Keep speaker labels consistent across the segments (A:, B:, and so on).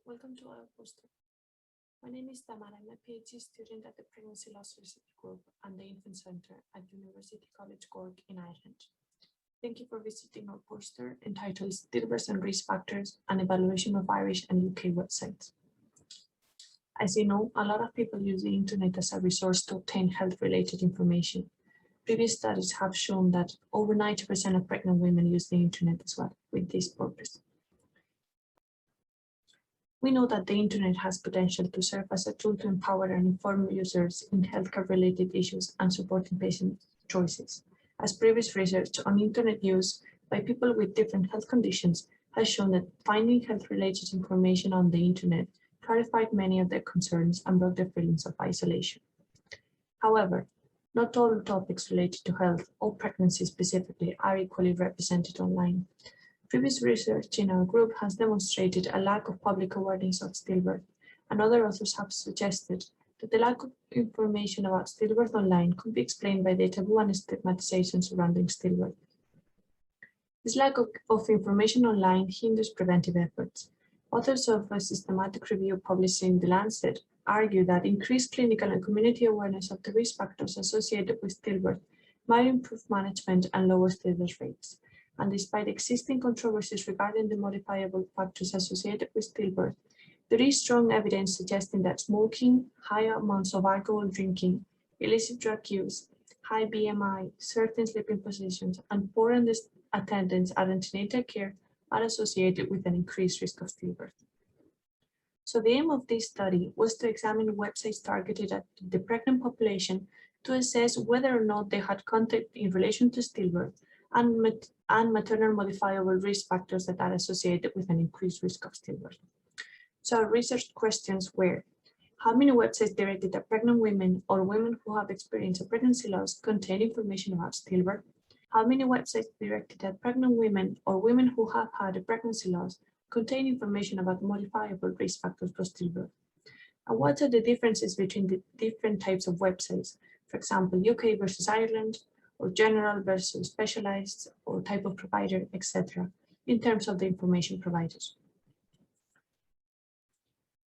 A: Welcome to our poster. My name is Tamara. I'm a PhD student at the Pregnancy Loss Research Group and the Infant Center at University College Cork in Ireland. Thank you for visiting our poster entitled Stillbirth and Risk Factors, an Evaluation of Irish and UK Websites. As you know, a lot of people use the internet as a resource to obtain health-related information. Previous studies have shown that over 90% of pregnant women use the internet as well with this purpose. We know that the internet has potential to serve as a tool to empower and inform users in healthcare-related issues and supporting patient choices, as previous research on internet use by people with different health conditions has shown that finding health-related information on the internet clarified many of their concerns and brought their feelings of isolation. However, not all topics related to health or pregnancy specifically are equally represented online. Previous research in our group has demonstrated a lack of public awareness of stillbirth, and other authors have suggested that the lack of information about stillbirth online could be explained by the taboo and stigmatization surrounding stillbirth. This lack of information online hinders preventive efforts. Authors of a systematic review published in The Lancet argue that increased clinical and community awareness of the risk factors associated with stillbirth might improve management and lower stillbirth rates. And despite existing controversies regarding the modifiable factors associated with stillbirth, there is strong evidence suggesting that smoking, high amounts of alcohol drinking, illicit drug use, high BMI, certain sleeping positions, and poor attendance at antenatal care are associated with an increased risk of stillbirth. So the aim of this study was to examine websites targeted at the pregnant population to assess whether or not they had content in relation to stillbirth and maternal modifiable risk factors that are associated with an increased risk of stillbirth. So our research questions were: how many websites directed at pregnant women or women who have experienced a pregnancy loss contain information about stillbirth? How many websites directed at pregnant women or women who have had a pregnancy loss contain information about modifiable risk factors for stillbirth? And what are the differences between the different types of websites? For example, UK versus Ireland, or general versus specialized, or type of provider, etc., in terms of the information provided.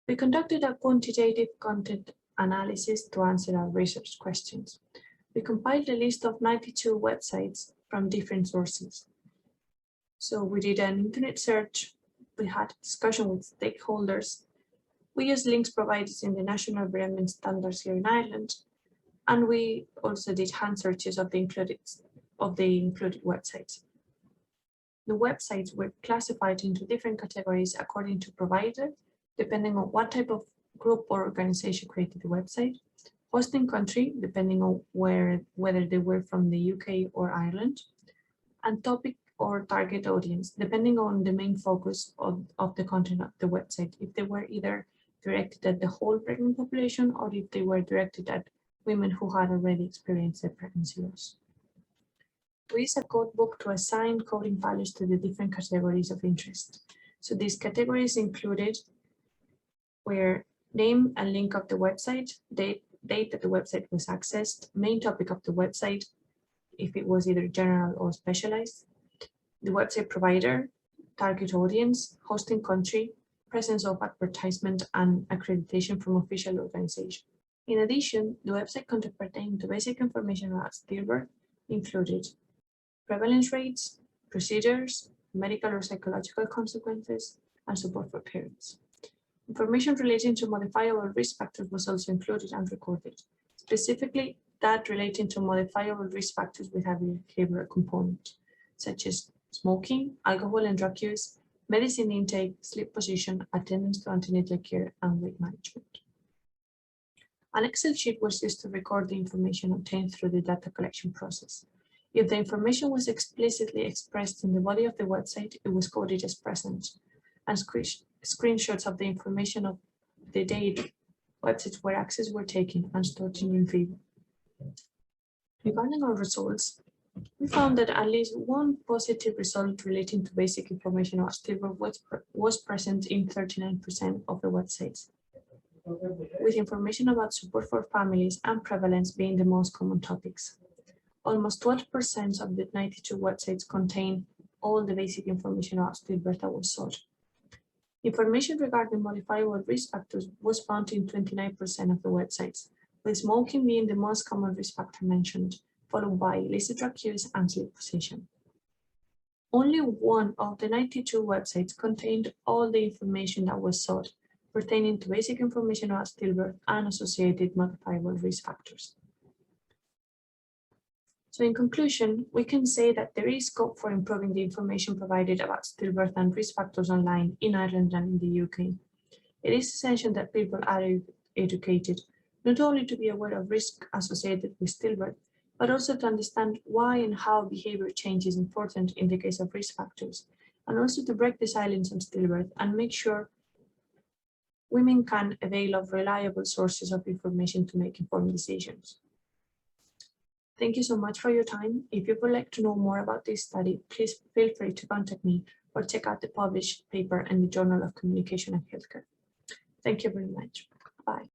A: We conducted a quantitative content analysis to answer our research questions. We compiled a list of 92 websites from different sources. So we did an internet search, we had a discussion with stakeholders, we used links provided in the National Environment Standards here in Ireland, and we also did hand searches of the included websites. The websites were classified into different categories according to provider, depending on what type of group or organization created the website, hosting country, depending on whether they were from the UK or Ireland, and topic or target audience, depending on the main focus of the content of the website, if they were either directed at the whole pregnant population or if they were directed at women who had already experienced a pregnancy loss. We use a code book to assign coding values to the different categories of interest. So these categories included were name and link of the website, date that the website was accessed, main topic of the website, if it was either general or specialized, the website provider, target audience, hosting country, presence of advertisement, and accreditation from official organization. In addition, the website content pertaining to basic information about stillbirth included prevalence rates, procedures, medical or psychological consequences, and support for parents. Information relating to modifiable risk factors was also included and recorded, specifically that relating to modifiable risk factors with a behavioral component, such as smoking, alcohol and drug use, medicine intake, sleep position, attendance to antenatal care, and weight management. An Excel sheet was used to record the information obtained through the data collection process. If the information was explicitly expressed in the body of the website, it was coded as present, and screenshots of the information of the date websites where access were taken and stored in Vivo. Regarding our results, we found that at least one positive result relating to basic information about stillbirth was present in 39% of the websites, with information about support for families and prevalence being the most common topics. Almost 12% of the 92 websites contain all the basic information about stillbirth that was sought. Information regarding modifiable risk factors was found in 29% of the websites, with smoking being the most common risk factor mentioned, followed by illicit drug use and sleep position. Only one of the 92 websites contained all the information that was sought, pertaining to basic information about stillbirth and associated modifiable risk factors. So in conclusion, we can say that there is scope for improving the information provided about stillbirth and risk factors online in Ireland and in the UK. It is essential that people are educated, not only to be aware of risk associated with stillbirth, but also to understand why and how behavior change is important in the case of risk factors, and also to break the silence on stillbirth and make sure women can avail of reliable sources of information to make informed decisions. Thank you so much for your time. If you would like to know more about this study, please feel free to contact me or check out the published paper in the Journal of Communication and Healthcare. Thank you very much. Bye.